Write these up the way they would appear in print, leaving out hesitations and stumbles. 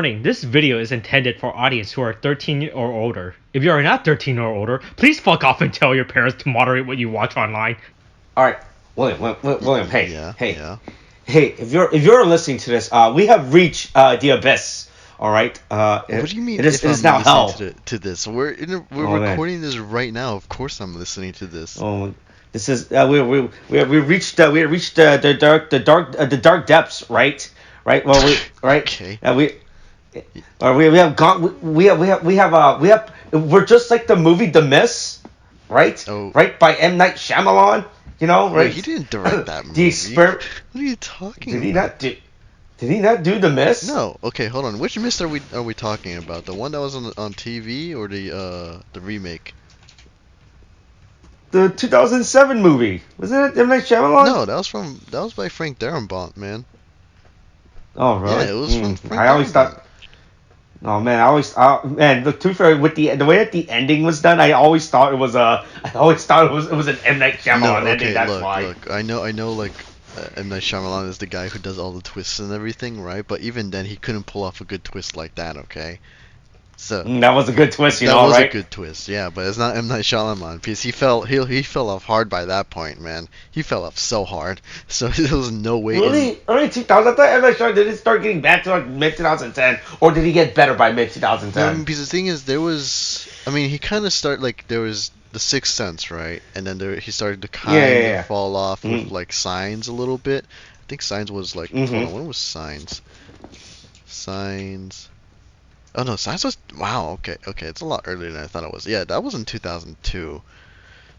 warning, this video is intended for audience who are 13 or older. If you are not 13 or older, please fuck off and tell your parents to moderate what you watch online. Alright, William, hey, Yeah. hey, if you're listening to this, we have reached the abyss. Alright? What do you mean it is if now I'm hell. listening to this? We're recording this right now. Of course I'm listening to this. Oh, this is we reached the dark depths, right? Right. Well, Okay. we have gone. We have. We're just like the movie The Mist, right? Oh. Right, by M. Night Shyamalan. You know, right? Wait, he didn't direct that movie. The experiment. What are you talking Did about? Did he not do The Mist? No. Okay, hold on. Which Mist are we talking about? The one that was on TV or the remake? The 2007 movie, wasn't it M. Night Shyamalan? No, that was by Frank Darabont, man. Oh really? Yeah, it was from Frank I always Darabont. thought. Oh man, man. Look, to be fair, with the way that the ending was done, I always thought it was an M. Night Shyamalan ending. That's why. Look. I know, like M. Night Shyamalan is the guy who does all the twists and everything, right? But even then, he couldn't pull off a good twist like that. Okay. So That was a good twist, that was right? a good twist, yeah, but it's not M. Night Shyamalan because he fell off hard by that point, man. He fell off so hard, so there was no way. Really? Early 2000? I thought M. Night Shyamalan did it start getting bad to like mid 2010, or did he get better by mid 2010? Because the thing is, he kind of started like there was the Sixth Sense, right, and then he started to kind of fall off with like Signs a little bit. I think Signs was like, hold on, when was Signs? Signs. Oh no, Signs was okay, it's a lot earlier than I thought it was. Yeah, that was in 2002.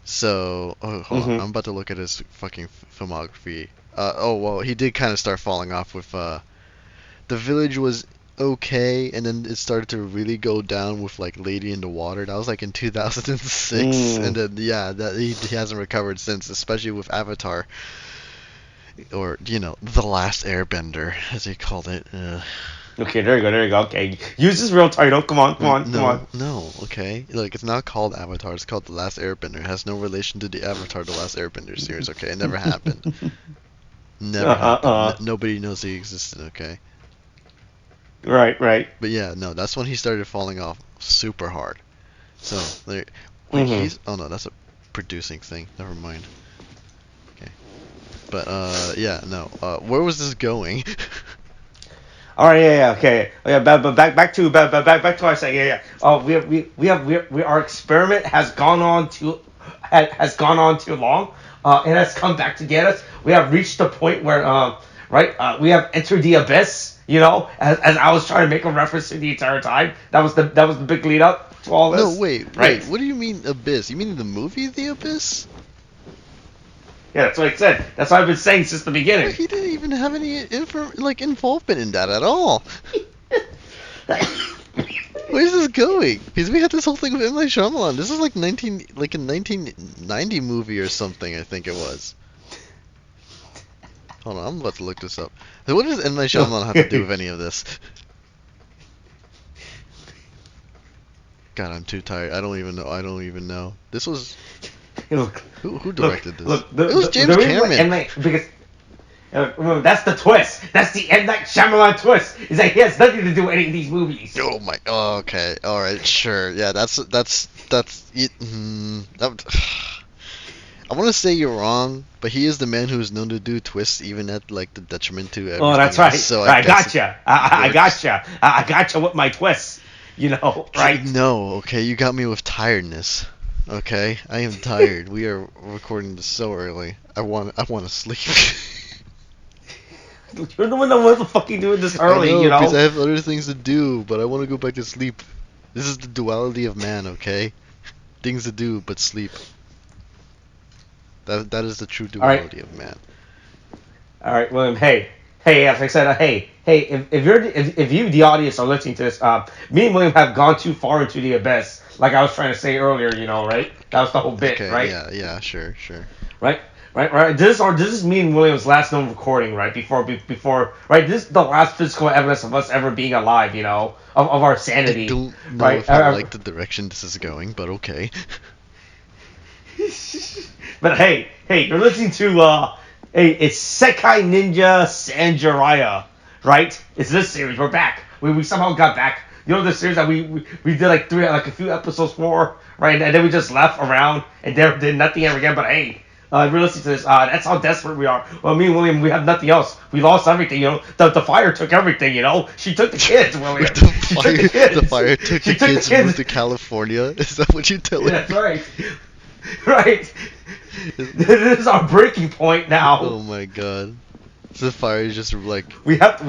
So, hold on, I'm about to look at his fucking filmography. Well, he did kind of start falling off with The Village was okay, and then it started to really go down with like Lady in the Water. That was like in 2006, and then that he hasn't recovered since, especially with Avatar, or The Last Airbender, as he called it. Okay, there you go. Okay, use his real title. Come on. No, okay. Like, it's not called Avatar. It's called The Last Airbender. It has no relation to the Avatar The Last Airbender series. Okay, it never happened. Never happened. Nobody knows he existed. Okay. Right. But yeah, no, that's when he started falling off super hard. So he's that's a producing thing. Never mind. Okay. But where was this going? All right, okay. But back to what I was saying. Our experiment has gone on too long. It has come back to get us. We have reached the point where we have entered the abyss. As I was trying to make a reference to the entire time. That was the big lead up to all this. No, wait. What do you mean abyss? You mean the movie The Abyss? Yeah, that's what I said. That's what I've been saying since the beginning. He didn't even have any involvement in that at all. Where's this going? Because we had this whole thing with M. Night Shyamalan. This is like a 1990 movie or something, I think it was. Hold on, I'm about to look this up. So what does M. Night Shyamalan have to do with any of this? God, I'm too tired. I don't even know. This was... Who directed this? It was James Cameron. Because remember, that's the twist. That's the M. Night Shyamalan twist. Is that he has nothing to do with any of these movies. Oh my. Oh, okay. All right. Sure. Yeah. That's. I want to say you're wrong, but he is the man who is known to do twists even at like the detriment to everything. Oh, that's right. Else, so I gotcha. I gotcha with my twists. Right? No. Okay. You got me with tiredness. Okay, I am tired. We are recording this so early. I want to sleep. You're the one that wants to fucking do this early, I know, because I have other things to do, but I want to go back to sleep. This is the duality of man, okay? Things to do, but sleep. That is the true duality of man. All right, William. Hey, as I said, if you, the audience, are listening to this, me and William have gone too far into the abyss. Like I was trying to say earlier, right? That was the whole bit, okay, right? Yeah, sure. Right. This is me and William's last known recording, right? Before, right? This is the last physical evidence of us ever being alive, of our sanity. I don't know right? if I like the direction this is going, but okay. But hey, you're listening to it's Sekai Ninja Sen Jiraya, right? It's this series. We're back. we somehow got back. You know the series that we did like a few episodes for, right? And then we just left around and there did nothing ever again. But hey, realistic to this, that's how desperate we are. Well, me and William, we have nothing else. We lost everything. You know, the fire took everything. You know, she took the kids, William. The fire took the kids and moved to California. Is that what you're telling me? That's right. Right. This is our breaking point now. Oh my god. The fire is just like we have to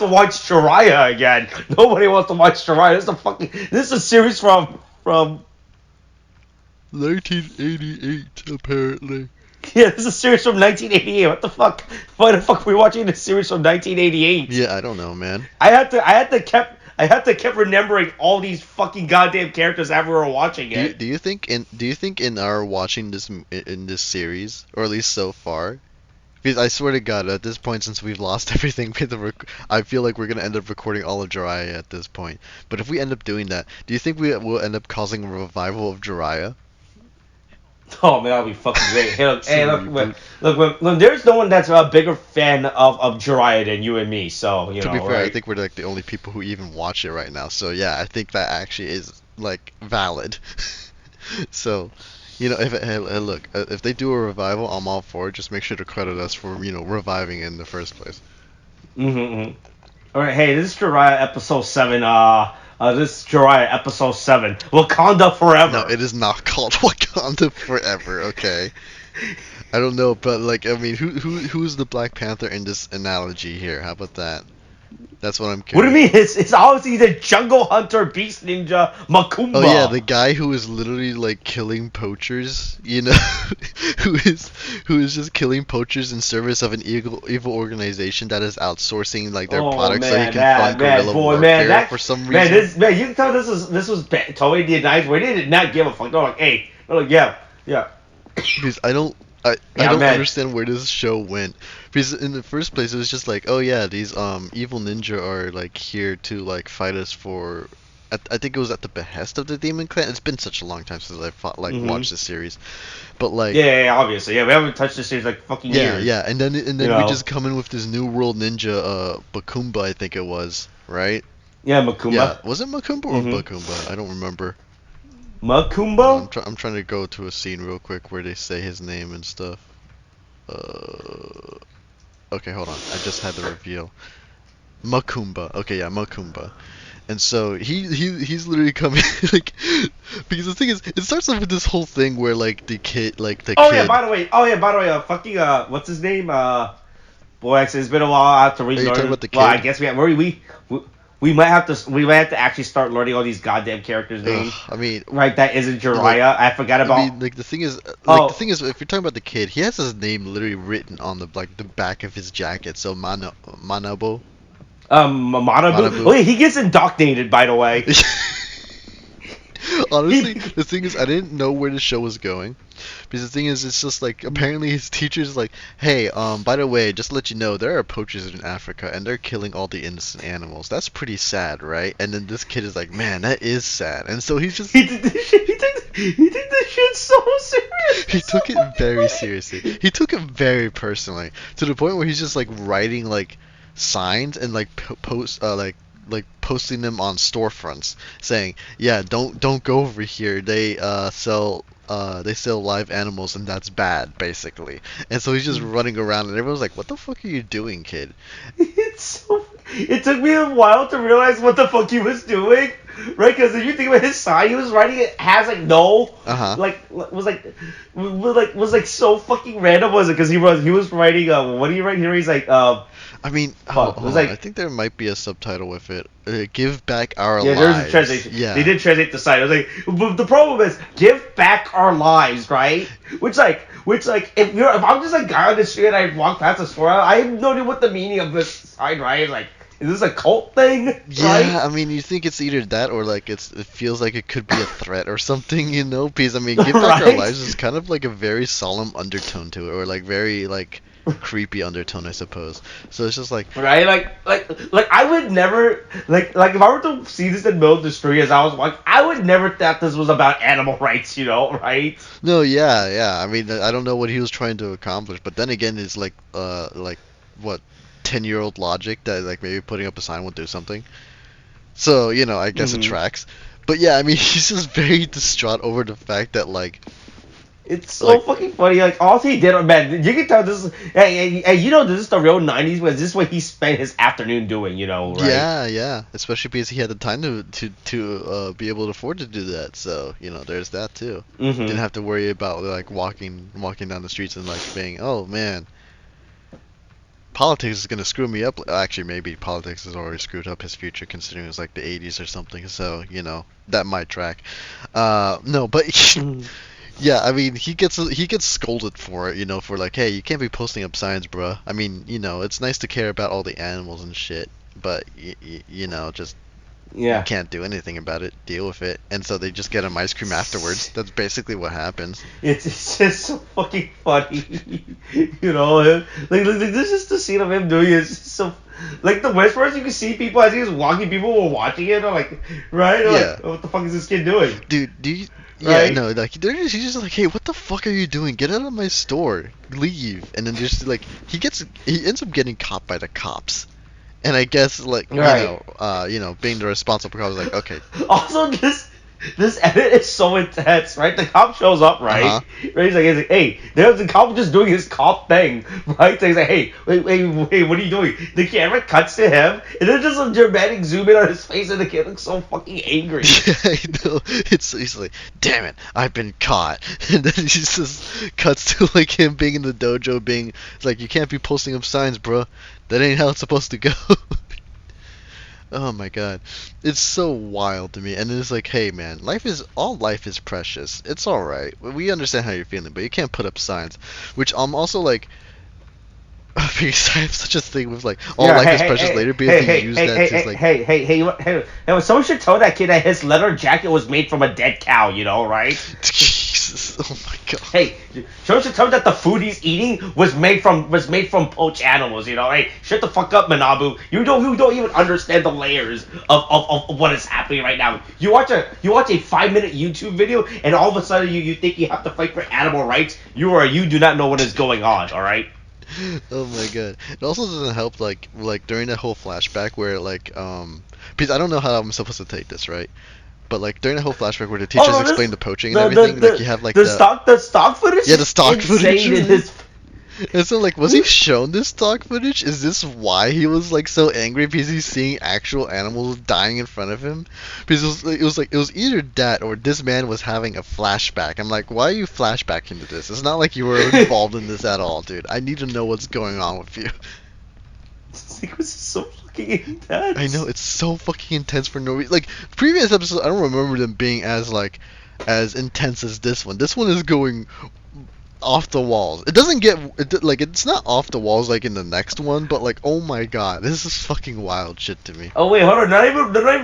watch Jiraiya again. Nobody wants to watch Jiraiya. This is a series from 1988 apparently. Yeah, this is a series from 1988. What the fuck? Why the fuck are we watching this series from 1988? Yeah, I don't know, man. I had to keep remembering all these fucking goddamn characters as we were watching it. Do you think in our watching this in this series, or at least so far, because I swear to God, at this point, since we've lost everything, I feel like we're gonna end up recording all of Jiraiya at this point. But if we end up doing that, do you think we will end up causing a revival of Jiraiya? Oh man, that'll be fucking great. Hey, look, there's no one that's a bigger fan of Jiraiya than you and me. So you know. To be fair, right? I think we're like the only people who even watch it right now. So yeah, I think that actually is like valid. So, you know, if they do a revival, I'm all for it. Just make sure to credit us for reviving it in the first place. Mm-hmm. All right, hey, this is Jiraiya episode 7. This is Jiraiya episode 7. Wakanda Forever. No, it is not called Wakanda Forever. Okay. I don't know, but like, I mean, who's the Black Panther in this analogy here? How about that? That's what I'm curious. What do you mean? It's obviously the Jungle Hunter Beast Ninja Makumba. Oh yeah, the guy who is literally like killing poachers, you know, who is just killing poachers in service of an evil organization that is outsourcing like their products so he can fund guerrilla warfare for some reason. You can tell this was totally the night where they did not give a fuck. They're like, hey, yeah. Because I don't understand where this show went. Because in the first place, it was just like, oh yeah, these evil ninja are like here to like fight us for. I think it was at the behest of the Demon Clan. It's been such a long time since I watched the series, but like obviously we haven't touched the series like fucking years. Yeah, and then we just come in with this new world ninja Makumba, I think it was, right? Yeah, Makumba. Yeah, was it Makumba or Bakumba? I don't remember. Makumba? I'm trying to go to a scene real quick where they say his name and stuff. Okay, hold on. I just had the reveal. Makumba. Okay, yeah, Makumba. And so he's literally coming like, because the thing is, it starts off with this whole thing where like the kid. Yeah, by the way, fucking what's his name? Boy, actually, it's been a while. I have to relearn. Are you talking about the kid? Well, I guess we might have to actually start learning all these goddamn characters' names. I mean, right? That isn't Jiraiya. I forgot about. I mean, like the thing is, if you're talking about the kid, he has his name literally written on the back of his jacket. So Manabo. Manabu. Oh, yeah, he gets indoctrinated, by the way. Honestly, the thing is, I didn't know where the show was going. Because the thing is, it's just like, apparently his teacher's like, hey, by the way, just to let you know, there are poachers in Africa, and they're killing all the innocent animals. That's pretty sad, right? And then this kid is like, man, that is sad. And so he's just... He took this shit so seriously. He took it very seriously. He took it very personally. To the point where he's just like writing like signs and like posting them on storefronts saying, yeah, don't go over here, they sell live animals and that's bad, basically. And so he's just running around and everyone's like, what the fuck are you doing, kid? It took me a while to realize what the fuck he was doing, right? Because if you think about his sign, he was writing it has like no, was so fucking random, was it? Because he was writing what do you write here? He's like I mean, I think there might be a subtitle with it. Give back our lives. Yeah, there's a translation. Yeah. They did translate the site. I was like, but the problem is, give back our lives, right? Which if I'm just a guy on the street and I walk past a store, I have no idea what the meaning of this sign, right? Like, is this a cult thing? Yeah, right? I mean, you think it's either that or like it feels like it could be a threat or something, you know? Because I mean, give back our lives is kind of like a very solemn undertone to it, or like very like creepy undertone, I suppose. So it's just like, right, like I would never like if I were to see this in the middle of the street as I was walking, I would never thought this was about animal rights, you know, right? No, yeah. I mean, I don't know what he was trying to accomplish, but then again, it's like what 10-year-old logic that like maybe putting up a sign will do something. So, you know, I guess it tracks. But yeah, I mean, he's just very distraught over the fact that It's so like fucking funny. Like all he did, man, you can tell this is. Hey, you know this is the real '90s. Was this is what he spent his afternoon doing? You know, right? yeah, especially because he had the time to be able to afford to do that. So, you know, there's that too. Didn't have to worry about like walking down the streets and like being, "Oh man, politics is gonna screw me up." Actually, maybe politics has already screwed up his future, considering it was like the '80s or something. So, you know, that might track. No, but yeah, I mean, he gets scolded for it, you know, for like, hey, you can't be posting up signs, bruh. I mean, you know, it's nice to care about all the animals and shit, but you know, just you Yeah. can't do anything about it. Deal with it. And so they just get him ice cream afterwards. That's basically what happens. It's just so fucking funny, you know. Like this is the scene of him doing it. It's just so like the worst part is you can see people as he was walking. People were watching it. They're like, right? They're Yeah. like, what the fuck is this kid doing? Dude, do you? Yeah, Right? no, like he's just like, hey, what the fuck are you doing? Get out of my store, leave. And then just like he ends up getting caught by the cops. And I guess like Right. being the responsible cop was like, okay, Also, this edit is so intense, right? The cop shows up, right? uh-huh. Right? He's like, hey, there's the cop just doing his cop thing, right? So he's like, hey, wait, what are you doing? The camera cuts to him, and then just a dramatic zoom in on his face, and the kid looks so fucking angry. I know. He's like, damn it, I've been caught. And then he just cuts to like him being in the dojo, being like, you can't be posting up signs, bro. That ain't how it's supposed to go. Oh my god, it's so wild to me. And it's like, hey man, life is precious. It's all right. We understand how you're feeling, but you can't put up signs. Which I'm also like, because I have such a thing with like all Yeah, life hey, is hey, precious hey, later because hey, they hey, use hey, that hey, to hey, like, hey, hey, hey, someone should tell that kid that his leather jacket was made from a dead cow, you know, right? Jesus, oh my god. Hey, someone should tell him that the food he's eating was made from poached animals, you know? Hey, shut the fuck up, Manabu. You don't even understand the layers of what is happening right now. You watch a 5-minute YouTube video, and all of a sudden you think you have to fight for animal rights. You do not know what is going on, all right? Oh my god. It also doesn't help like during that whole flashback where because I don't know how I'm supposed to take this, right? But like during the whole flashback where the Oh teachers no, explain the poaching and the everything, like you have like the stock footage yeah, the is stock footage. insane in this. And so like was he shown this stock footage? Is this why he was like so angry because he's seeing actual animals dying in front of him? Because it was either that or this man was having a flashback. I'm like, why are you flashbacking to this? It's not like you were involved in this at all, dude. I need to know what's going on with you. This sequence is so fucking intense. I know it's so fucking intense for no reason. Like previous episodes, I don't remember them being as intense as this one. This one is going off the walls. It doesn't get it's not off the walls like in the next one, but like oh my god, this is fucking wild shit to me. Oh wait, hold on.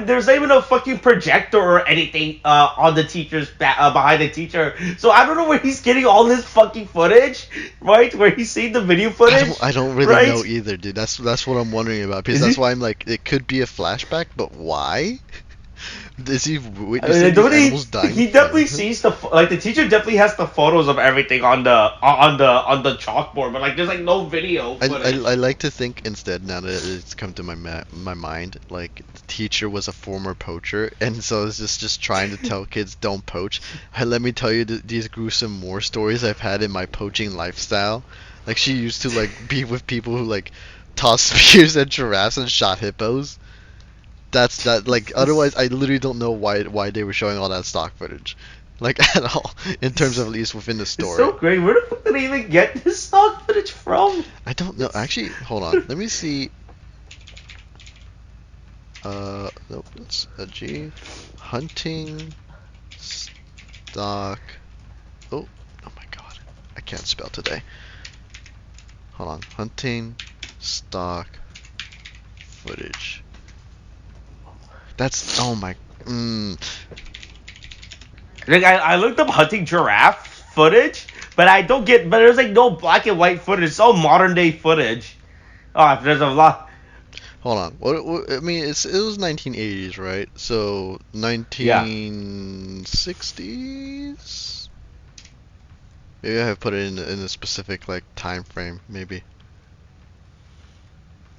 There's not even a fucking projector or anything on the teacher's behind the teacher. So I don't know where he's getting all this fucking footage, right? Where he's seeing the video footage. I don't really right? know either, dude. That's what I'm wondering about because Is that's he- why I'm like it could be a flashback, but why? Is he I mean, witnessing these animals dying? he in front definitely of him? sees the teacher definitely has the photos of everything on the chalkboard, but like there's like no video footage. I like to think instead now that it's come to my mind like the teacher was a former poacher and so it's just trying to tell kids don't poach. Hey, let me tell you these gruesome war stories I've had in my poaching lifestyle. Like she used to like be with people who like tossed spears at giraffes and shot hippos. That's that like otherwise I literally don't know why they were showing all that stock footage. Like at all in terms of at least within the It's story. so great. Where the fuck did they even get this stock footage from? I don't know. Actually, hold on. Let me see. Nope, it's a G. Hunting stock. Oh my god. I can't spell today. Hold on. Hunting stock footage. That's oh my. Like I looked up hunting giraffe footage, but I don't get. But there's like no black and white footage. It's all modern day footage. Oh, there's a lot. Hold on. What I mean, it was 1980s, right? So 1960s. Maybe I have put it in a specific like time frame, maybe.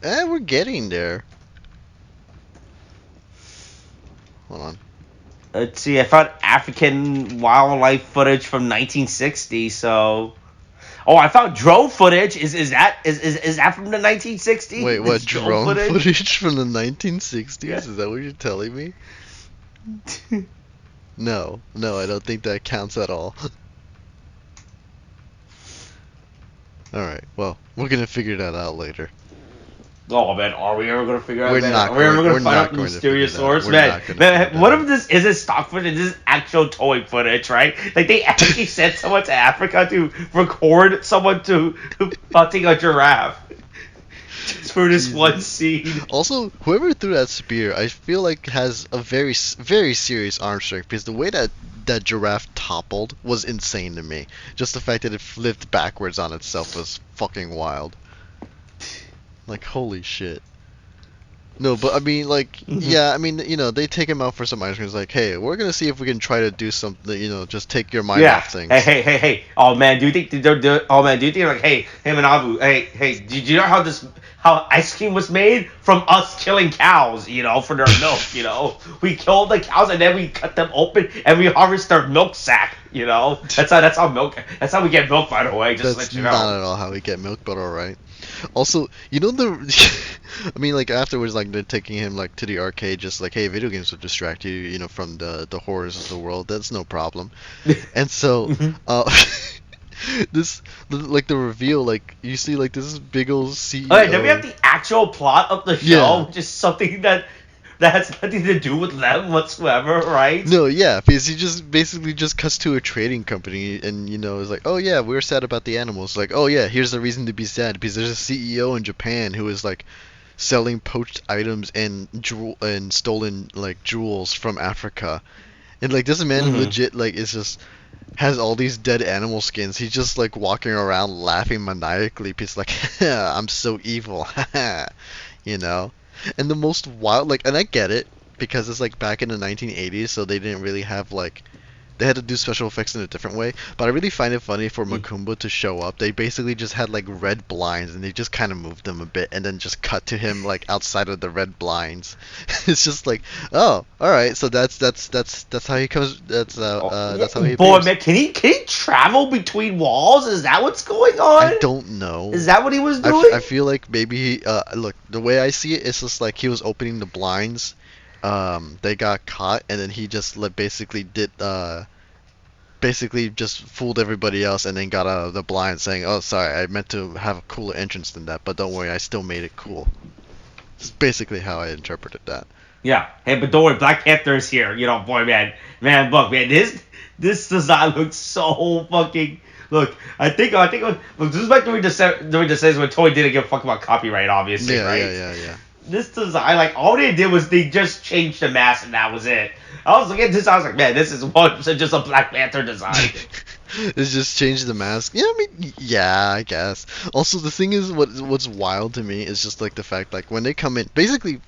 We're getting there. Hold on. Let's see. I found African wildlife footage from 1960. So, oh, I found drone footage. Is that from the 1960s? Wait, what? This Drone footage from the 1960s? Yeah. Is that what you're telling me? No, I don't think that counts at all. Alright, well, we're gonna figure that out later. Oh man, are we ever gonna figure out We're that? not Are we ever going- gonna we're find not out the going to mysterious figure that out. source? We're Man, not gonna man, figure what that if this isn't stock footage? This is actual toy footage, right? Like they actually sent someone to Africa to record someone to hunting a giraffe. Just for this one scene. Also, whoever threw that spear, I feel like has a very serious arm strength, because the way that giraffe toppled was insane to me. Just the fact that it flipped backwards on itself was fucking wild. Like, holy shit. No, but I mean, like, yeah, I mean, you know, they take him out for some ice cream. It's like, hey, we're gonna see if we can try to do something, you know, just take your mind off things. Hey. Oh man, do you think oh man, do you think like, hey, Manabu, hey, did you know how ice cream was made from us killing cows, you know, for their milk, you know? We killed the cows and then we cut them open and we harvest their milk sac, you know? That's how we get milk, by the way, just That's to let you know. not at all how we get milk, but alright. Also, you know I mean, like, afterwards, like, they're taking him, like, to the arcade, just like, hey, video games will distract you, you know, from the horrors of the world. That's no problem. And so, like, the reveal, like, you see, like, this big old CEO. Okay, then we have the actual plot of the show, Yeah. which is something that has nothing to do with them whatsoever, right? No, yeah, because he just basically just cuts to a trading company and, you know, is like, oh yeah, we're sad about the animals. Like, oh yeah, here's the reason to be sad, because there's a CEO in Japan who is, like, selling poached items and stolen, like, jewels from Africa. And, like, this man legit, like, is just has all these dead animal skins. He's just, like, walking around laughing maniacally because, like, I'm so evil, you know? And the most wild, like, and I get it, because it's, like, back in the 1980s, so they didn't really have, like, they had to do special effects in a different way. But I really find it funny for Makumba to show up. They basically just had, like, red blinds, and they just kind of moved them a bit, and then just cut to him, like, outside of the red blinds. It's just like, oh, all right, so that's how he comes. That's how he Boy, appears. man, can he travel between walls? Is that what's going on? I don't know. Is that what he was doing? I feel like maybe he, look, the way I see it, it's just like he was opening the blinds. They got caught, and then he just basically just fooled everybody else, and then got out of the blind, saying, "Oh, sorry, I meant to have a cooler entrance than that, but don't worry, I still made it cool." It's basically how I interpreted that. Yeah. Hey, but don't worry, Black Panther is here. You know, boy, man, look, man, this design looks so fucking. Look, I think, look, this is like during the says when Toei didn't give a fuck about copyright, obviously, Yeah, right? yeah. This design, like, all they did was they just changed the mask and that was it. I was looking at this, I was like, man, this is 100% just a Black Panther design. It's just changed the mask. Yeah, I mean, yeah, I guess. Also, the thing is, what's wild to me is just like the fact, like, when they come in, basically,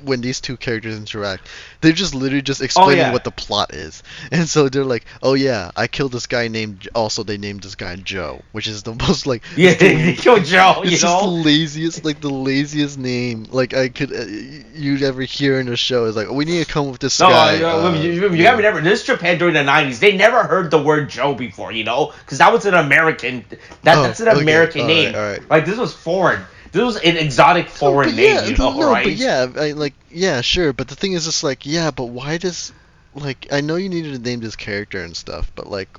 when these two characters interact, they're just literally just explaining what the plot is. And so they're like, oh yeah, I killed this guy named. Also, they named this guy Joe, which is the most like. Yeah, they killed Joe. It's you just know, the laziest name like I could you'd ever hear in a show. Is like, we need to come up with this no, guy. you gotta remember, this Japan during the 90s, they never heard the word Joe before, you know, because that was an American. That's an American name. All right. Like, this was foreign. This was an exotic foreign name, you know, right? But yeah, sure. But the thing is just like, yeah, but why does, like, I know you needed to name this character and stuff, but like,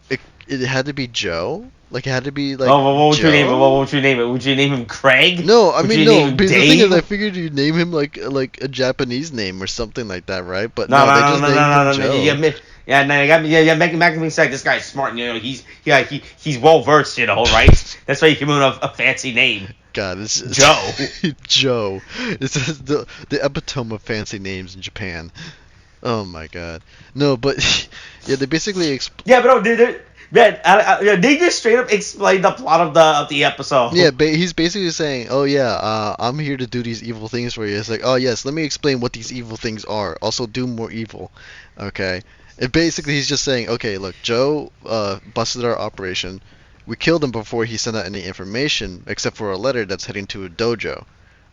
it had to be Joe? Like, it had to be like. Oh, well, what would Joe? you name him? What would you name it? Would you name him Craig? No, I Would mean you no. name him Because the thing Dave? is, I figured you'd name him like a Japanese name or something like that, right? But No, they just named him Joe. Yeah, making me say this guy's smart. You know, he's well versed. You know, right? That's why you give him a fancy name. God, this is Joe. Joe. This is the epitome of fancy names in Japan. Oh my God. No, but yeah, they basically Yeah, but no, they just straight up explained the plot of the episode. Yeah, he's basically saying, "Oh yeah, I'm here to do these evil things for you." It's like, "Oh yes, let me explain what these evil things are. Also, do more evil." Okay. And basically, he's just saying, "Okay, look, Joe busted our operation. We killed him before he sent out any information, except for a letter that's heading to a dojo.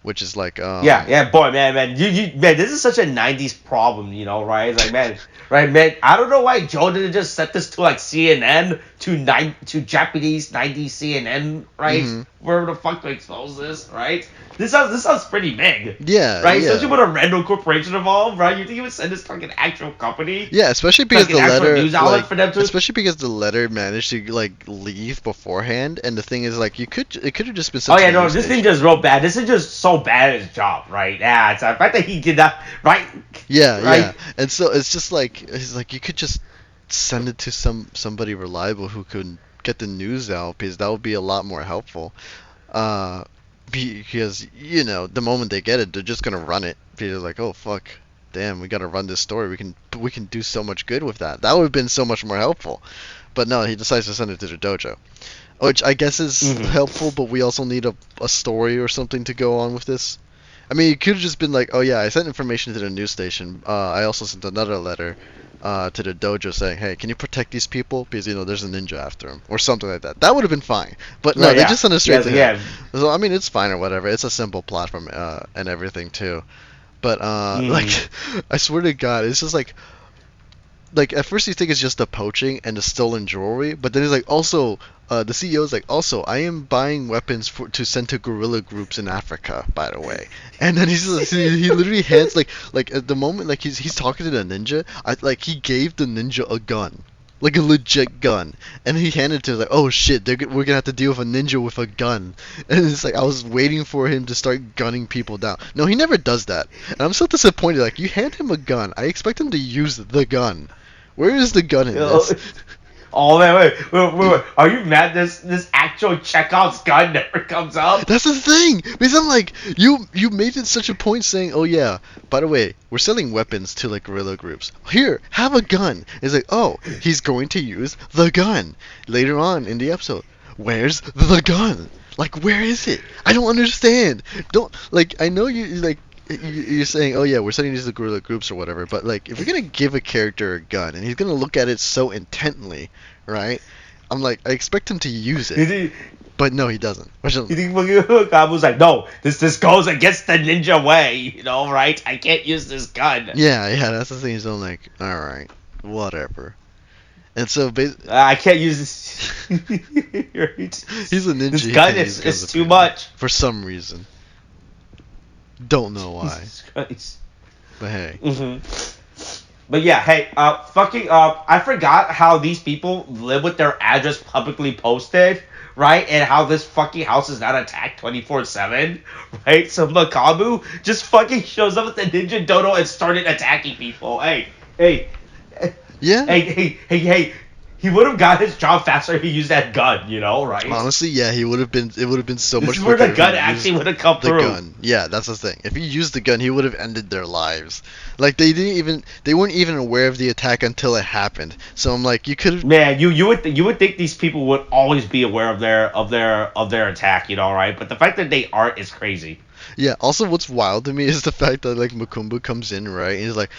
which is like Yeah, boy, man, man, this is such a '90s problem, right? It's like, man, right, man, I don't know why Joe didn't just set this to like CNN to Japanese '90s CNN, right? hmm Wherever the fuck to expose this, right? This sounds pretty big, yeah, right? yeah. Especially with a random corporation involved, right? You think you would send this to like an actual company, Yeah, especially because like an the actual letter, news outlet for them to? especially because the letter managed to like leave beforehand, and the thing is, like, it could have just been Oh sent to yeah, the no, news this thing station. just real bad. This is just so bad at his job, right? Yeah, it's the fact that he did that, right? Yeah, Right? yeah, and so it's just like you could just send it to somebody reliable who could get the news out because that would be a lot more helpful. Uh, because the moment they get it, they're just gonna run it because like, oh fuck, damn, we gotta run this story. We can do so much good with that. That would have been so much more helpful. But no, he decides to send it to the dojo, which I guess is Mm-hmm. helpful. But we also need a story or something to go on with this. I mean, it could have just been like, oh yeah, I sent information to the news station. I also sent another letter to the dojo saying, hey, can you protect these people because there's a ninja after them or something like that. That would have been fine. But no, Right? they Yeah. just sent it Yeah. straight So to him. yeah. So I mean, it's fine or whatever. It's a simple platform and everything too. But like, Mm. I swear to God, it's just like at first you think it's just the poaching and the stolen jewelry, but then it's like also the CEO is like, also I am buying weapons to send to guerrilla groups in Africa, by the way. And then he literally hands like at the moment like he's talking to the ninja, like he gave the ninja a gun. Like a legit gun, and he handed it to him like, "Oh shit, we're gonna have to deal with a ninja with a gun." And it's like I was waiting for him to start gunning people down. No, he never does that, and I'm so disappointed. Like you hand him a gun, I expect him to use the gun. Where is the gun in Oh, this? oh man, wait. Are you mad? This actual Chekhov's gun never comes up. That's the thing, because I'm like, you made it such a point saying, oh yeah, by the way, we're selling weapons to like guerrilla groups. Here, have a gun. It's like, oh, he's going to use the gun later on in the episode. Where's the gun? Like, where is it? I don't understand. Don't like. I know you like. You're saying, oh yeah, we're sending these to guerrilla groups or whatever, but like, if you're gonna give a character a gun and he's gonna look at it so intently, right? I'm like, I expect him to use You it. think, But no, he doesn't. you think Gabu's like, no, this goes against the ninja way, right? I can't use this gun. Yeah, that's the thing. So I'm like, all right, whatever. And so I can't use this. Right? he's a ninja. This He gun can use guns is too apparently. much. For some reason. Don't know why. Jesus Christ. But hey. But yeah, hey, I forgot how these people live with their address publicly posted, right? And how this fucking house is not attacked 24/7, right? So Makabu just fucking shows up at the Ninja Dodo and started attacking people. Hey, Yeah. hey, he would have got his job faster if he used that gun, right? Honestly, yeah, he would have been. It would have been so This much is where quicker the if gun he actually used would have come the through. gun. Yeah, that's the thing. If he used the gun, he would have ended their lives. Like they weren't even aware of the attack until it happened. So I'm like, you could have. Man, you would think these people would always be aware of their attack, right? But the fact that they aren't is crazy. Yeah. Also, what's wild to me is the fact that like Makumba comes in, right, and he's like,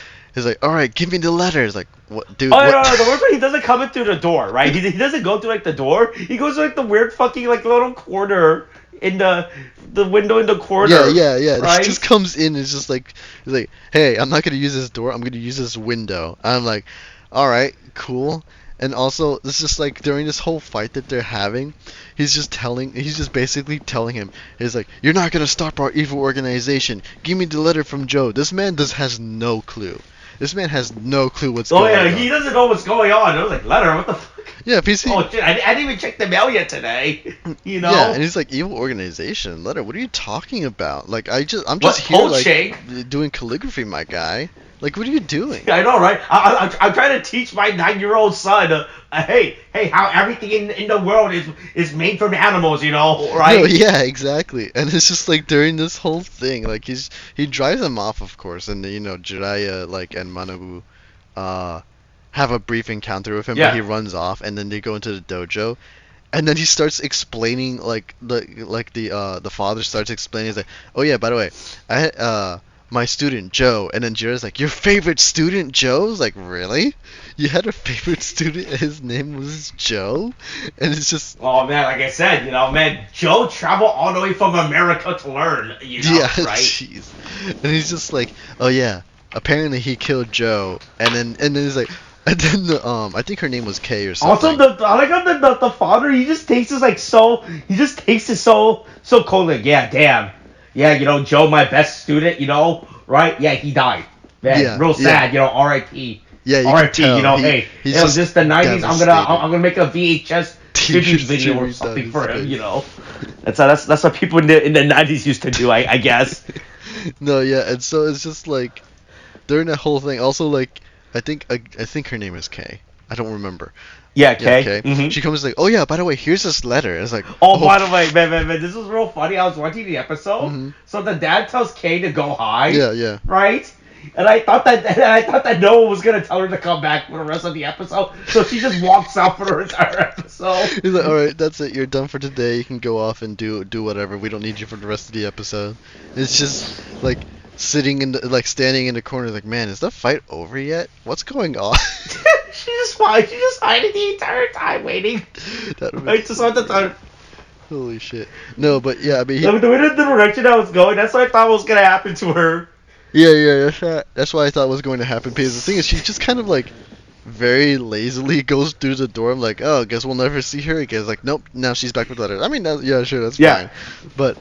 all right, give me the letters. Like, what, dude? Oh What? no, the worst part, he doesn't come in through the door, right? He doesn't go through like the door. He goes through like the weird fucking like little corner in the window in the corner. Yeah. Right? He just comes in and it's just like, he's like, hey, I'm not gonna use this door. I'm gonna use this window. I'm like, all right, cool. And also, it's just like during this whole fight that they're having, he's just basically telling him, he's like, you're not gonna stop our evil organization. Give me the letter from Joe. This man has no clue. This man has no clue what's Oh going yeah, on. he doesn't know what's going on. I was like, letter, what the fuck? Yeah, PC. Oh shit, I didn't even check the mail yet today. Yeah, and he's like, evil organization letter. What are you talking about? Like, I'm just What, here poaching? like doing calligraphy, my guy. Like, what are you doing? I know, right? I'm trying to teach my 9-year-old son, hey, how everything in the world is made from animals, right? No, yeah, exactly. And it's just like during this whole thing, like he drives him off, of course, and Jiraiya like and Manabu, have a brief encounter with him, Yeah. but he runs off, and then they go into the dojo, and then he starts explaining like the father starts explaining, he's like, oh yeah, by the way, my student Joe, and then Jiraya's like, your favorite student Joe's like, really? You had a favorite student and his name was Joe? And it's just Oh man, like I said, man, Joe traveled all the way from America to learn, yeah, right? jeez. And he's just like, oh yeah, apparently he killed Joe, and then he's like, and then I think her name was Kay or something. Also, I like how the father, he just takes it so cold, like, yeah, damn. Yeah, Joe, my best student, right? Yeah, he died. Man, Yeah, real sad, yeah. R.I.P. Yeah, you R.I.P. can tell. Hey, He's it was just the 90s. I'm devastated. gonna make a VHS tribute video or Tribute something on for his him. face. That's what people in the 90s used to do, I guess. No, yeah, and so it's just like during that whole thing. Also, like I think her name is Kay. I don't remember. Yeah, Yeah, Kay. Kay. Mhm. She comes like, oh yeah, by the way, here's this letter. And it's like, Oh, by the way, man, this was real funny. I was watching the episode. Mhm. So the dad tells Kay to go hide. Yeah. Right? And I thought that no one was gonna tell her to come back for the rest of the episode. So she just walks out for the entire episode. He's like, all right, that's it. You're done for today. You can go off and do whatever. We don't need you for the rest of the episode. It's just like standing in the corner, like, man, is the fight over yet? What's going on? She's just hiding the entire time, waiting. That would be- Right, just all the time. Holy shit. No, but yeah, I mean, The way the direction I was going, that's what I thought was gonna happen to her. yeah, that's what I thought was going to happen. Because the thing is, she just kind of like very lazily goes through the door. I'm like, oh, I guess we'll never see her again. It's like, nope, now she's back with letters. I mean, yeah, sure, that's Yeah. fine. But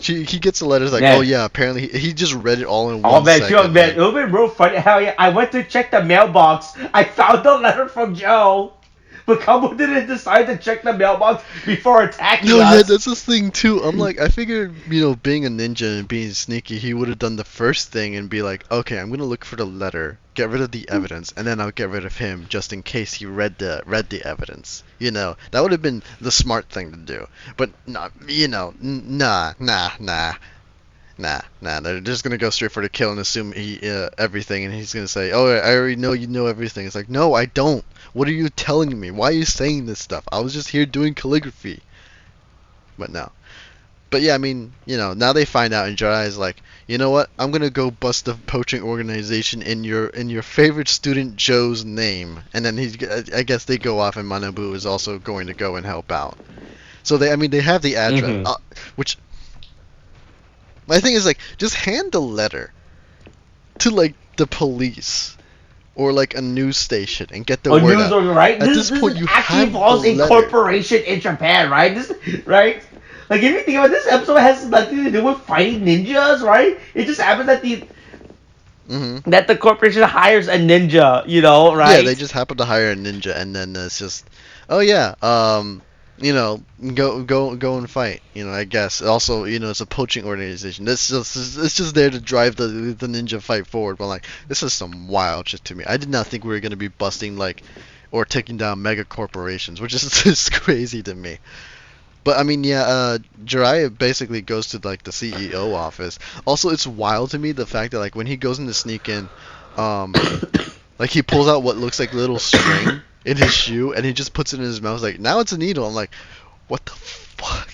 he gets the letters like, Man. oh yeah, apparently he just read it all in Oh one man, second. man, like- it would've been real funny. Hell yeah, I went to check the mailbox. I found the letter from Joe. But Kamu didn't decide to check the mailbox before attacking No, us. yeah, that's the thing too. I'm like, I figured, being a ninja and being sneaky, he would have done the first thing and be like, okay, I'm gonna look for the letter, get rid of the evidence, and then I'll get rid of him just in case he read the evidence. That would have been the smart thing to do. But nah, nah. They're just gonna go straight for the kill and assume everything, and he's gonna say, "Oh, I already know you know everything." It's like, no, I don't. What are you telling me? Why are you saying this stuff? I was just here doing calligraphy. But no. But yeah, I mean, now they find out, and Jiraiya's like, you know what? I'm gonna go bust the poaching organization in your favorite student Joe's name, and then I guess they go off, and Manabu is also going to go and help out. So they have the address, Mhm. which. My thing is, like, just hand the letter to, like, the police or, like, a news station and get the Or word news out. or right? At This point, you actually have involves the a letter. corporation in Japan, right? Right? Like if you think about it, this episode has nothing to do with fighting ninjas, right? It just happens that that the corporation hires a ninja, right? Yeah, they just happen to hire a ninja, and then it's just, oh yeah, go and fight. I guess. Also, it's a poaching organization. It's just there to drive the ninja fight forward. But like, this is some wild shit to me. I did not think we were gonna be busting or taking down mega corporations, which is just crazy to me. But I mean, yeah, Jiraiya basically goes to like the CEO office. Also, it's wild to me the fact that like when he goes in to sneak in, like he pulls out what looks like little string in his shoe and he just puts it in his mouth. Like, now it's a needle. I'm like, what the fuck?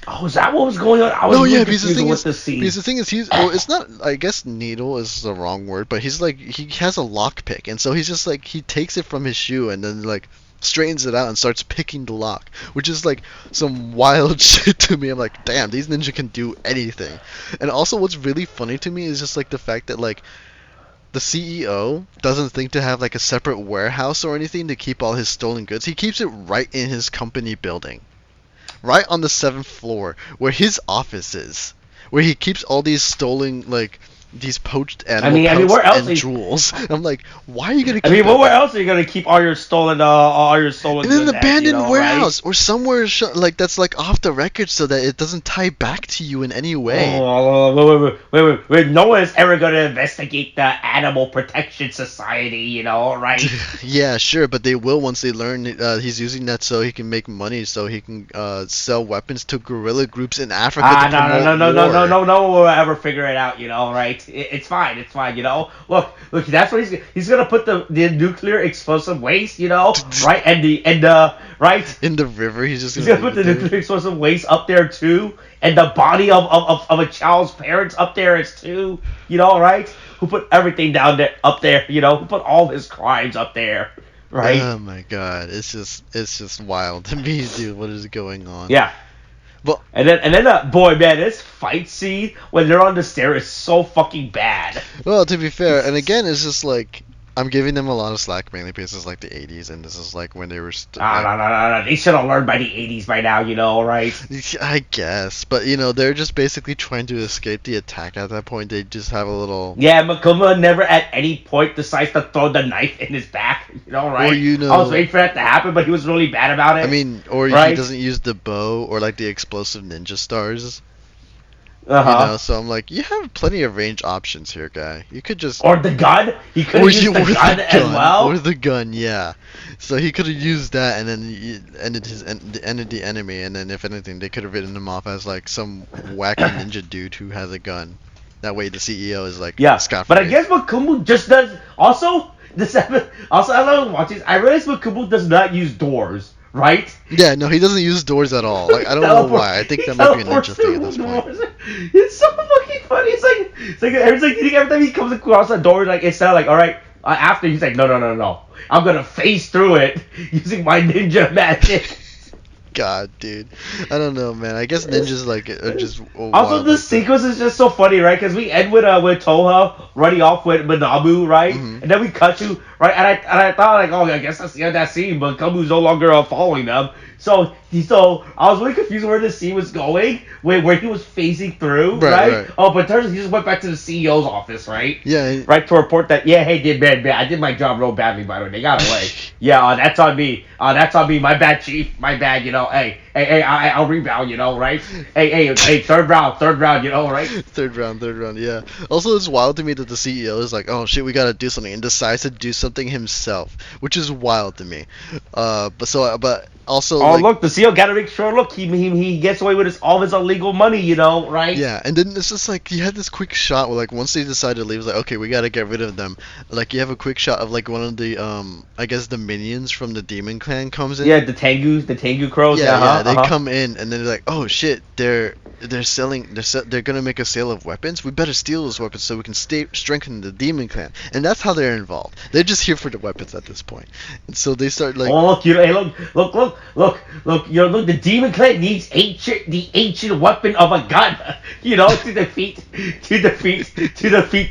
Oh, is that what was going on? I was really confused with the scene. Because the thing is, it's not. I guess needle is the wrong word, but he's like he has a lockpick, and so he's just like he takes it from his shoe and then like straightens it out and starts picking the lock, which is like some wild shit to me. I'm like, damn, these ninja can do anything. And also, what's really funny to me is just like the fact that like the CEO doesn't think to have like a separate warehouse or anything to keep all his stolen goods. He keeps it right in his company building, right on the 7th floor where his office is, where he keeps all these stolen these poached animal pelts where else and jewels. I'm like, why are you gonna keep where else are you gonna keep all your stolen in an abandoned warehouse right? or somewhere that's like off the record so that it doesn't tie back to you in any way? Oh, wait. No one is ever gonna investigate the Animal Protection Society, right? Yeah, sure, but they will once they learn he's using that so he can make money, so he can sell weapons to guerrilla groups in Africa to promote war. No one will ever figure it out, right? It's fine, Look, that's what he's gonna put the nuclear explosive waste, right, and the right? In the river, he's just He's gonna gonna put leave the it there. nuclear explosive waste up there too, and the body of a child's parents up there is too. You know, right? Who put everything down there, up there? You know, who put all his crimes up there, right? Oh my god, it's just wild to me, dude. What is going on? Yeah. Well, And then boy, man, this fight scene when they're on the stair is so fucking bad. well, to be fair, and again, it's just like I'm giving them a lot of slack mainly because it's like the 80s, and this is like when they were. No. They should have learned by the 80s by now, you know, right? I guess, but you know, they're just basically trying to escape the attack at that point. They just have a little. Yeah, Makuma never at any point decides to throw the knife in his back, you know, right? Or, you know, I was waiting for that to happen, but he was really bad about it. I mean, or right? he doesn't use the bow or like the explosive ninja stars. Uh-huh. You know, so I'm like, you have plenty of range options here, guy. You could just. Or the gun. He could have used the gun as well. Or the gun, yeah. So he could have used that and then he ended the enemy, and then if anything, they could have written him off as like some wacky ninja dude who has a gun. That way, the CEO is like, yeah. scot-free. But I guess Makumbu just does. Also, as I was watching, I realized Makumbu does not use doors. Right? Yeah, no, he doesn't use doors at all. Like, I don't know why. I think that might be a ninja thing at this point. It's so fucking funny. It's like every time he comes across a door, like instead of like, all right, after he's like, no, I'm gonna phase through it using my ninja magic. God, dude, I don't know, man. I guess ninjas like are just. Also, this sequence is just so funny, right? Because we end with Toha running off with Manabu, right? Mm-hmm. And then we cut to right, and I thought like, oh, I guess that's the end of that scene, but Kabu's no longer following them. So I was really confused where the scene was going, where he was phasing through, right? Oh, but it turns out he just went back to the CEO's office, right? Yeah. Right, to report that, yeah, hey, man, I did my job real badly, by the way. They got away. Yeah, that's on me. That's on me. My bad, chief. My bad, you know. Hey, I'll rebound, you know, right? Hey, third round, you know, right? Third round, yeah. Also, it's wild to me that the CEO is like, oh shit, we gotta do something, and decides to do something himself, which is wild to me. But also. Oh, like, look, the CEO gotta make sure. Look, he gets away with all his illegal money, you know, right? Yeah, and then it's just like he had this quick shot where like once they decided to leave, it's like, okay, we gotta get rid of them. Like you have a quick shot of like one of the I guess the minions from the Demon Clan comes in. Yeah, the Tengu crows. Yeah, they come in and then they're like, oh shit, they're gonna make a sale of weapons. We better steal those weapons so we can strengthen the Demon Clan. And that's how they're involved. They're just here for the weapons at this point. And so they start like, oh look, look, you know, look, the Demon Clan needs the ancient weapon of a gun, you know, to defeat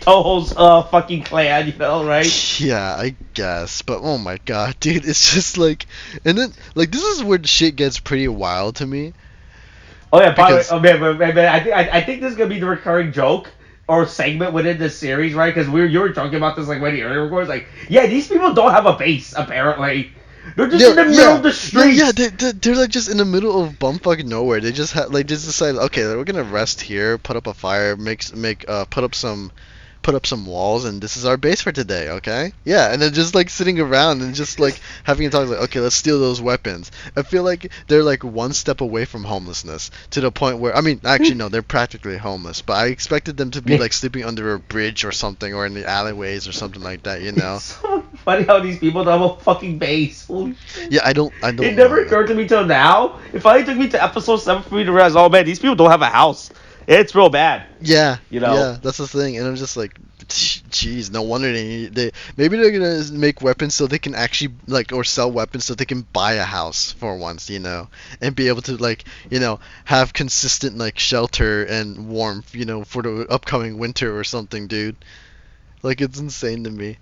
Toho's fucking clan, you know, right? Yeah, I guess, but oh my god, dude, it's just like, and then like this is where shit gets pretty wild to me. Oh yeah, by the way, man, I think this is gonna be the recurring joke or segment within this series, right? Because you were talking about this like when the earlier records, like, yeah, these people don't have a base apparently. They're just in the middle of the streets. Yeah, they're like just in the middle of bumfuck nowhere. They just decide, okay, we're gonna rest here, put up a fire, put up some walls, and this is our base for today, okay? Yeah, and then just like sitting around and just like having a talk like, okay, let's steal those weapons. I feel like they're like one step away from homelessness to the point where, I mean, actually no, they're practically homeless, but I expected them to be like sleeping under a bridge or something, or in the alleyways or something like that, you know? It's so funny how these people don't have a fucking base. Holy shit. Yeah, I don't. It never occurred to me till now. It finally took me to episode 7 for me to realize, oh man, these people don't have a house. It's real bad. Yeah, you know. Yeah, that's the thing, and I'm just like, jeez, no wonder they maybe they're gonna make weapons so they can actually like, or sell weapons so they can buy a house for once, you know, and be able to like, you know, have consistent like shelter and warmth, you know, for the upcoming winter or something, dude. Like it's insane to me,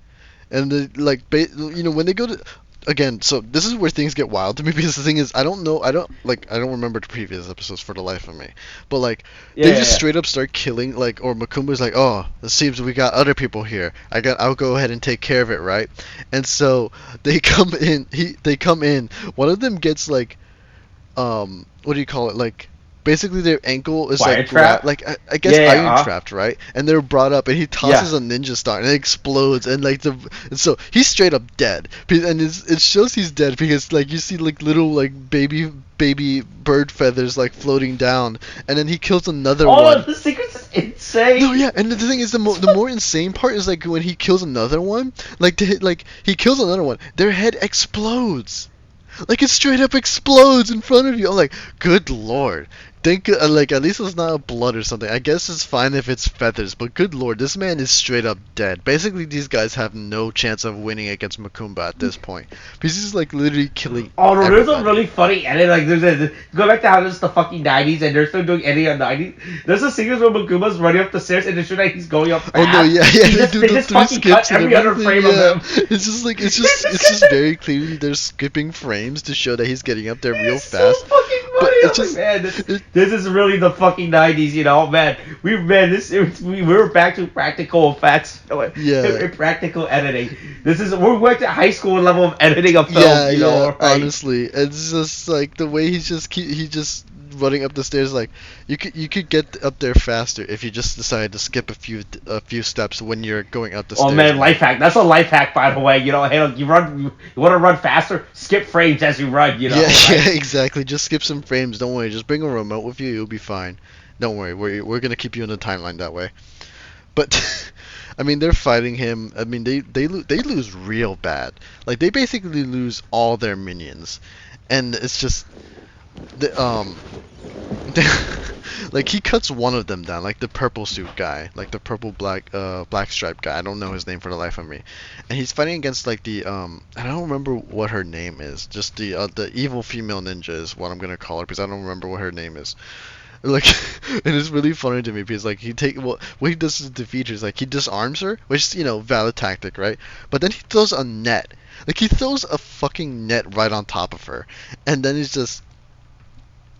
and you know, when they go to. Again, so this is where things get wild to me because the thing is, I don't remember the previous episodes for the life of me, but like they just straight up start killing, like, or Makumba's like, oh, it seems we got other people here. I'll go ahead and take care of it, right? And so they come in. One of them gets like, what do you call it? Like, basically their ankle is Wire like trap? like I guess iron trapped, right? And they're brought up, and he tosses a ninja star, and it explodes, and like and so he's straight up dead, and it shows he's dead because like you see like little like baby bird feathers like floating down, and then he kills another one. Oh, the secret is insane. No, yeah, and the thing is, the more insane part is like when he kills another one, like he kills another one, their head explodes. Like it straight up explodes in front of you. I'm like, good lord. Think like at least it's not blood or something. I guess it's fine if it's feathers, but good lord, this man is straight up dead. Basically, these guys have no chance of winning against Makumba at this point because he's like literally killing. Oh no, there's a everybody. really funny edit. Like go back to how this is the fucking 90s and they're still doing editing on 90s. There's a sequence where Makuma's running up the stairs and it's like he's going up fast. Oh no, yeah, They just fucking cut every other frame of him. It's just like it's just very clearly they're skipping frames to show that he's getting up there real fast. So fucking funny. But it's just man, this is really the fucking 90s, you know, man. We were back to practical effects, practical editing. We're back to high school level of editing of film, you know. Right? Honestly, it's just like the way he just running up the stairs. Like you could get up there faster if you just decided to skip a few steps when you're going up the stairs. Oh man, life hack. That's a life hack, by the way. You know, hey, look, you want to run faster? Skip frames as you run. You know. Yeah, exactly. Just skip some frames. Don't worry. Just bring a remote with you. You'll be fine. Don't worry. We're gonna keep you in the timeline that way. But I mean, they're fighting him. I mean, they lose real bad. Like they basically lose all their minions, and it's just like he cuts one of them down, like the purple suit guy, like the purple black stripe guy. I don't know his name for the life of me. And he's fighting against like the I don't remember what her name is. Just the evil female ninja is what I'm gonna call her because I don't remember what her name is. Like, and it's really funny to me because like what he does to defeat her is like he disarms her, which is valid tactic, right? But then he throws a net, like he throws a fucking net right on top of her, and then he's just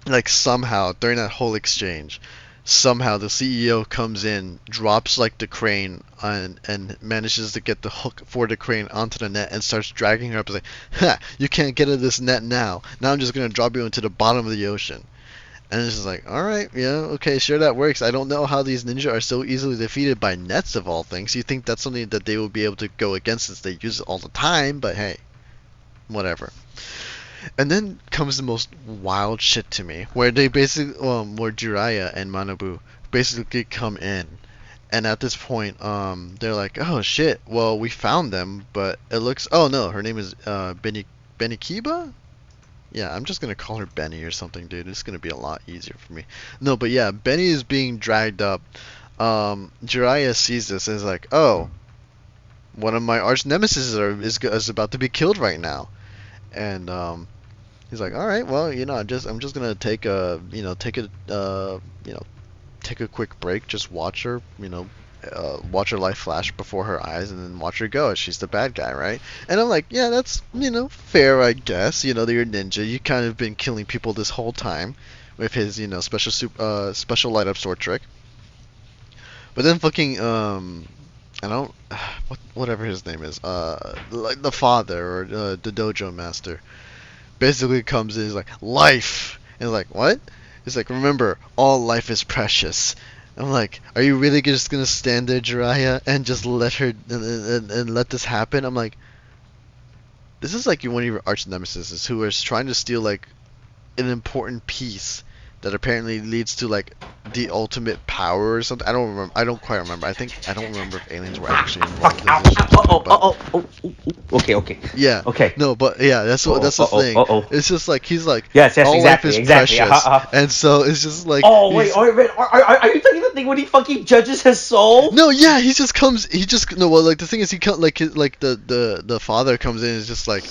like somehow during that whole exchange, somehow the CEO comes in, drops like the crane and manages to get the hook for the crane onto the net and starts dragging her up. It's like, ha, you can't get in this net now. Now I'm just gonna drop you into the bottom of the ocean. And it's just like, alright, yeah, okay, sure, that works. I don't know how these ninja are so easily defeated by nets of all things. You think that's something that they will be able to go against since they use it all the time, but hey, whatever. And then comes the most wild shit to me, where they basically, where Jiraiya and Manabu basically come in. And at this point, they're like, oh shit, well, we found them, but it looks, oh no, her name is, Benikiba? Yeah, I'm just gonna call her Benny or something, dude. It's gonna be a lot easier for me. No, but yeah, Benny is being dragged up. Jiraiya sees this and is like, "Oh, one of my arch nemesis is about to be killed right now," and he's like, "All right, well, I'm just gonna take a quick break, just watch her, watch her life flash before her eyes and then watch her go. She's the bad guy, right?" And I'm like, yeah, that's, fair, I guess. You're a ninja. You kind of been killing people this whole time with his, special light up sword trick. But then fucking, whatever his name is, like the father or the dojo master basically comes in, he's like, life. And it's like, what? He's like, remember, all life is precious. I'm like, are you really just gonna stand there, Jiraiya, and just let her and let this happen? I'm like, this is like one of your arch nemesis who is trying to steal like an important piece that apparently leads to like the ultimate power or something. I don't remember. I don't quite remember. I don't remember if aliens were actually involved in this shit. Okay. Yeah. Okay. No, but yeah, that's the thing. It's just like he's like, yes, all exactly, life is precious, and so it's just like. Oh wait, are you talking the thing when he fucking judges his soul? No, yeah, he just well, like the thing is he comes like the father comes in and is just like,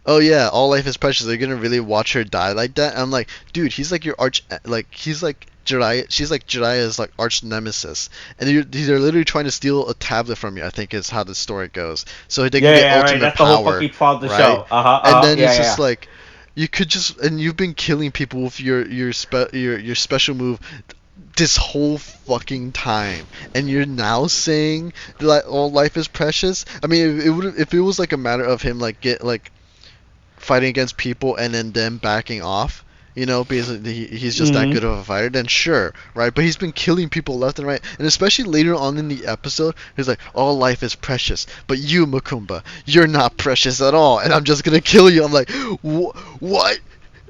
oh yeah, all life is precious. Are you gonna really watch her die like that? And I'm like, dude, he's like your arch, like he's like Jiraiya. She's like Jiraiya's like arch nemesis, and they're literally trying to steal a tablet from you. I think is how the story goes. So they can get ultimate that's power. The whole fucking plot of the show. And then it's just like, you could just, and you've been killing people with your special move this whole fucking time, and you're now saying that all life is precious. I mean, if it was like a matter of him like fighting against people and then them backing off, because he's just that good of a fighter, then sure, right? But he's been killing people left and right, and especially later on in the episode, he's like, all life is precious, but you, Makumba, you're not precious at all, and I'm just gonna kill you. I'm like, what?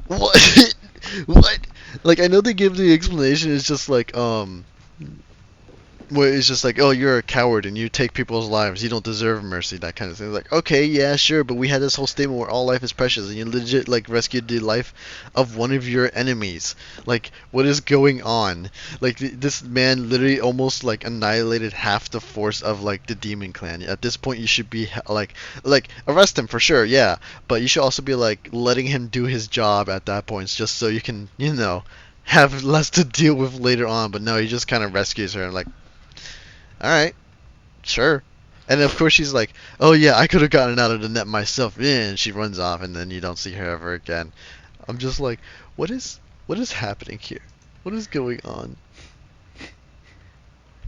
What? Like, I know they give the explanation, it's just like, where it's just like, oh, you're a coward and you take people's lives, you don't deserve mercy, that kind of thing. Like, okay, yeah, sure, but we had this whole statement where all life is precious, and you legit like rescued the life of one of your enemies. Like, what is going on? Like, this man literally almost like annihilated half the force of like the demon clan. At this point, you should be like arrest him for sure, yeah, but you should also be like letting him do his job at that point, just so you can, have less to deal with later on. But no, he just kind of rescues her and like, all right, sure. And of course she's like, oh yeah, I could have gotten out of the net myself. And she runs off, and then you don't see her ever again. I'm just like, what is happening here? What is going on?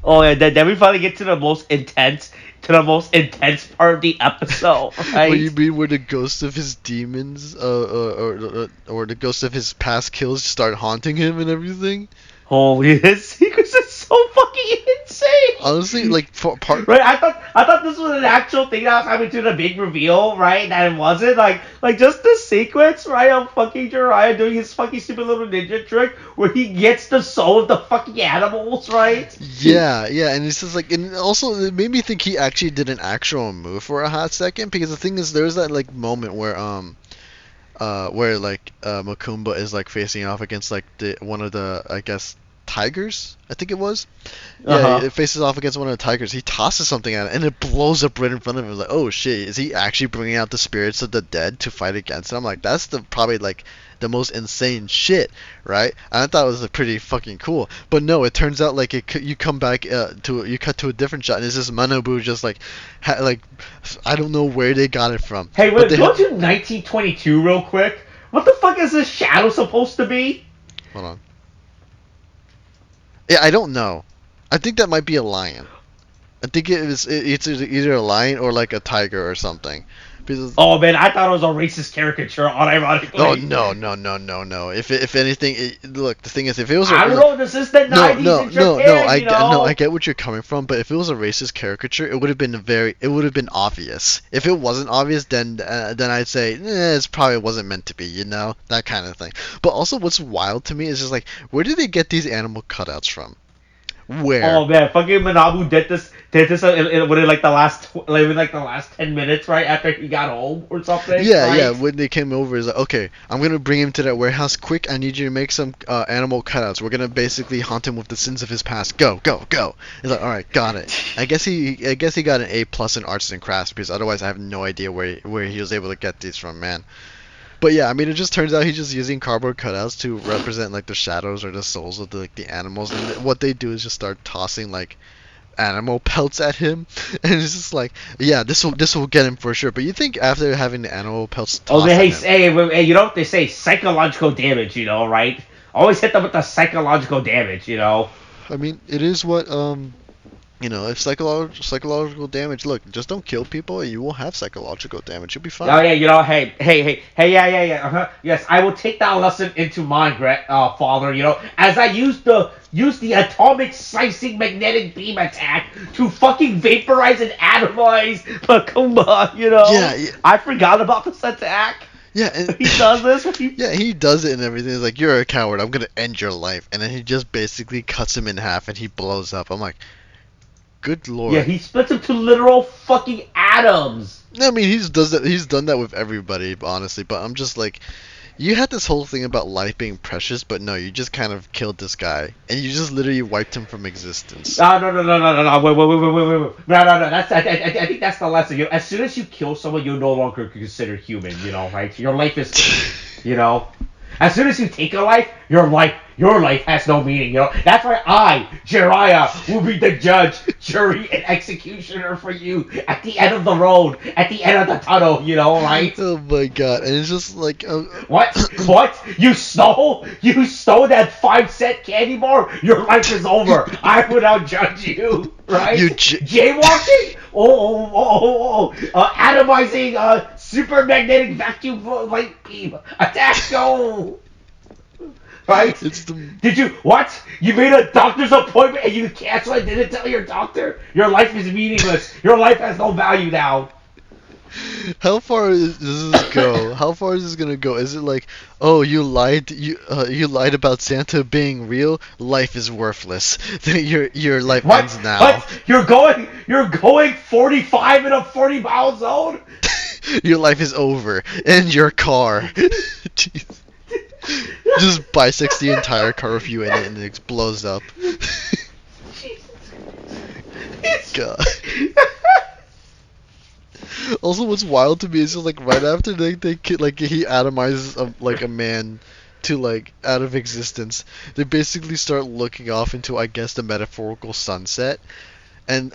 Oh, and then we finally get to the most intense part of the episode, right? What you mean, where the ghosts of his demons, or the ghosts of his past kills start haunting him and everything? Holy, this sequence is so fucking insane. Honestly, like for part. Right, I thought this was an actual thing that was happening to the big reveal, right? That it wasn't like just the sequence, right, of fucking Jiraiya doing his fucking stupid little ninja trick where he gets the soul of the fucking animals, right? Yeah, and it's just like, and also it made me think he actually did an actual move for a hot second, because the thing is, there's that like moment where Makumba is like facing off against like one of the, I guess, tigers, I think it was. Yeah, it faces off against one of the tigers. He tosses something at it, and it blows up right in front of him. Like, oh shit, is he actually bringing out the spirits of the dead to fight against it? I'm like, that's probably like the most insane shit, right? And I thought it was pretty fucking cool. But no, it turns out like you come back you cut to a different shot, and it's just Manobu just like I don't know where they got it from. Hey, wait, go to 1922 real quick. What the fuck is this shadow supposed to be? Hold on. Yeah, I don't know. I think that might be a lion. I think it's either a lion or like a tiger or something. Oh man, I thought it was a racist caricature, unironically. Oh no. If anything, look, the thing is, if it was I don't know, this is the 90s in Japan, I get what you're coming from, but if it was a racist caricature, it would have been obvious. If it wasn't obvious, then I'd say it probably wasn't meant to be, that kind of thing. But also, what's wild to me is just like, where did they get these animal cutouts from? Where? Oh man, fucking Manabu did this within like the last 10 minutes, right after he got home or something. Yeah, right? yeah. When they came over, it's like, okay, I'm gonna bring him to that warehouse quick. I need you to make some animal cutouts. We're gonna basically haunt him with the sins of his past. Go. He's like, all right, got it. I guess he got an A+ in arts and crafts, because otherwise I have no idea where he was able to get these from, man. But yeah, I mean, it just turns out he's just using cardboard cutouts to represent like the shadows or the souls of the animals, and what they do is just start tossing like animal pelts at him, and it's just like, yeah, this will get him for sure. But you think after having the animal pelts tossed at him, hey, you know what they say? Psychological damage, right? Always hit them with the psychological damage, I mean, it is what if psychological damage. Look, just don't kill people, and you won't have psychological damage. You'll be fine. Oh yeah, hey, yeah. Yes, I will take that lesson into mind, Father. As I use the atomic slicing magnetic beam attack to fucking vaporize and atomize Makumba. Yeah. I forgot about this attack. Yeah, and he does this. Yeah, he does it and everything. It's like, you're a coward. I'm gonna end your life, and then he just basically cuts him in half, and he blows up. I'm like, good lord. Yeah, he splits him to literal fucking atoms. I mean, he's done that with everybody, honestly. But I'm just like, you had this whole thing about life being precious, but no, you just kind of killed this guy, and you just literally wiped him from existence. No, wait. No. I think that's the lesson. As soon as you kill someone, you're no longer considered human. Right? Your life is, As soon as you take a life, your life has no meaning. That's why I, Jiraiya, will be the judge, jury, and executioner for you at the end of the road, at the end of the tunnel. Right? Oh my god! And it's just like, what? You stole that 5-cent candy bar? Your life is over. I will now judge you. Right? You jaywalking? Atomizing super magnetic vacuum light beam. Attack, go! Right? Did you, what? You made a doctor's appointment and you canceled and didn't tell your doctor? Your life is meaningless. Your life has no value now. How far does this go? How far is this gonna go? Is it like, oh, you lied about Santa being real? Life is worthless. Your life What? ends now. What? You're going 45 in a 40-mile zone? Your life is over. In your car. Jeez. Just bisects the entire car with you in it and it explodes up. God. Also, what's wild to me is just like right after he atomizes a man to like out of existence, they basically start looking off into, I guess, the metaphorical sunset. And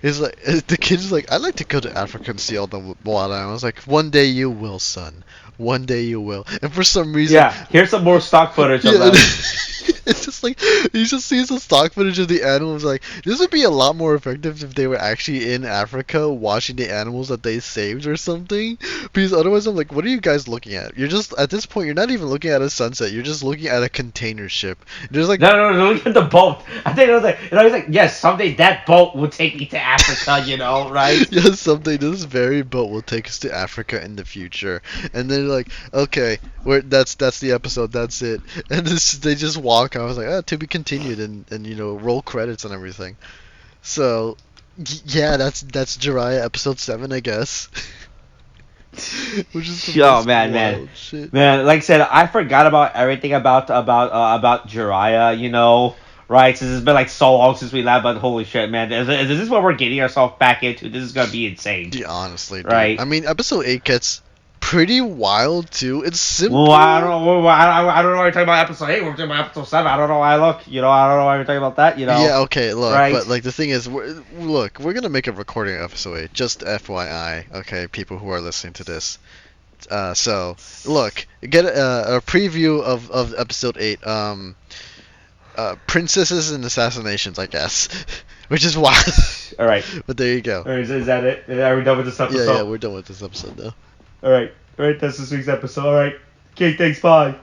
it's like the kid's like, I'd like to go to Africa and see all the water. And I was like, one day you will, son. One day you will. And for some reason, Yeah, here's some more stock footage of that. it's just like you just see some stock footage of the animals. Like, this would be a lot more effective if they were actually in Africa watching the animals that they saved or something. Because otherwise, I'm like, what are you guys looking at? You're just at this point, you're not even looking at a sunset. You're just looking at a container ship. There's like No, look at the boat. I think it was like, yes, someday that boat will take me to Africa, right? yes, someday this very boat will take us to Africa in the future. And they're like, okay, that's the episode. That's it. And they just walk. I was like, to be continued, and roll credits and everything. So, yeah, that's Jiraiya episode 7, I guess. Which is the most wild shit. Man, like I said, I forgot about everything about Jiraiya, right? Since it's been like so long since we left, but holy shit, man, is this what we're getting ourselves back into? This is gonna be insane. Yeah, honestly, dude. Right? I mean, episode 8 gets pretty wild too. It's simple. Well, I don't know why you're talking about episode 8. We're talking about episode 7. I don't know why I don't know why you're talking about that. Yeah, okay, look, right? But like the thing is, we're gonna make a recording of episode 8. Just FYI, okay, people who are listening to this. So look, get a preview of episode 8. Princesses and assassinations, I guess, which is wild. All right. But there you go. All right, is that it? Are we done with this episode? Yeah, we're done with this episode now. All right, that's this week's episode. All right. Okay, thanks. Bye.